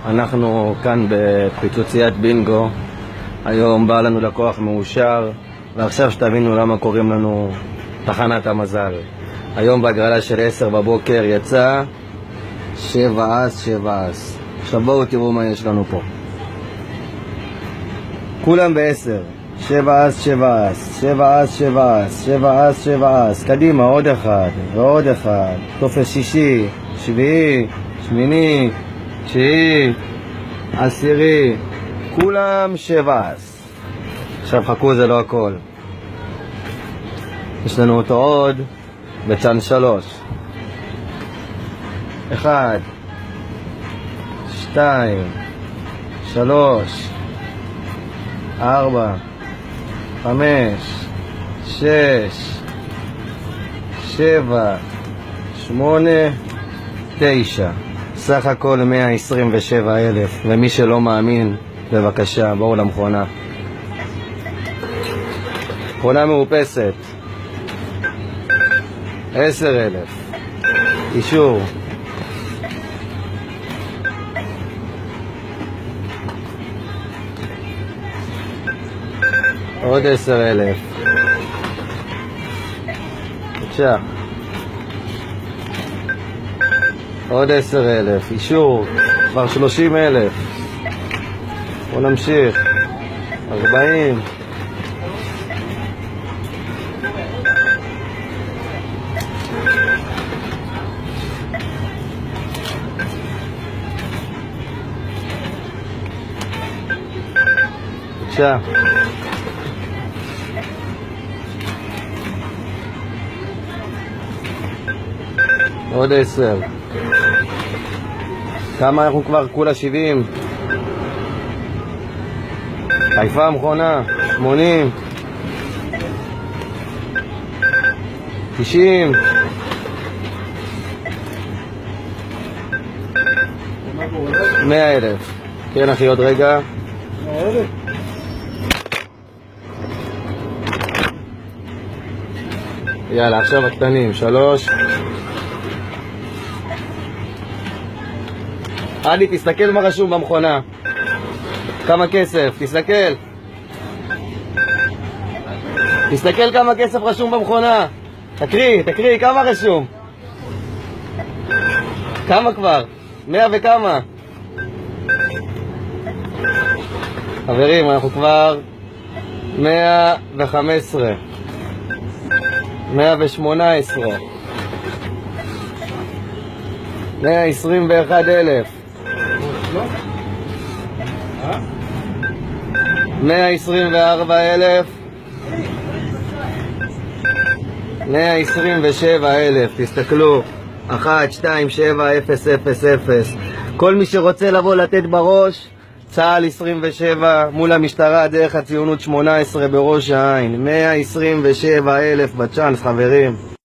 אנחנו כאן בפיצוציית בינגו. היום בא לנו לקוח מאושר, ועכשיו שתבינו למה קוראים לנו תחנת המזל. היום בהגרלה של 10 בבוקר יצא 7 אס. עכשיו בואו תראו מה יש לנו פה. כולם ב10. 7 אס. קדימה, עוד אחד ועוד אחד. טופס שישי, שביעי, שמיני, תשיעי, עשירי, כולם 7 אס. עכשיו חכו, זה לא הכל, יש לנו אותו עוד בצ'אנס 3. 1, 2, 3, 4, 5, 6, 7, 8, 9. סך הכל 127,000. ומי שלא מאמין, בבקשה, בואו למכונה. מכונה מאופסת, 10,000. אישור. עוד 10,000. בבקשה. עוד 10,000. אישור. כבר 30,000. בואו נמשיך. 40. בבקשה. עוד 10. כמה אנחנו כבר? כולה 70. חיפה המכונה. 80, 90. $100,000. כן אחי, עוד רגע. יאללה, עכשיו הקטנים. 3. עדי, תסתכל מה רשום במכונה. כמה כסף, תסתכל. תסתכל כמה כסף רשום במכונה. תקריא, כמה רשום? כמה כבר? 100 וכמה? חברים, אנחנו כבר 115, 118, 121,000, 124,000, 127,000. תסתכלו. 1, 2, 7, 0, 0, 0. כל מי שרוצה לבוא לתת בראש, צהל 27 מול המשטרה דרך הציונות 18 בראש העין. 127,000 בצ'אנס, חברים.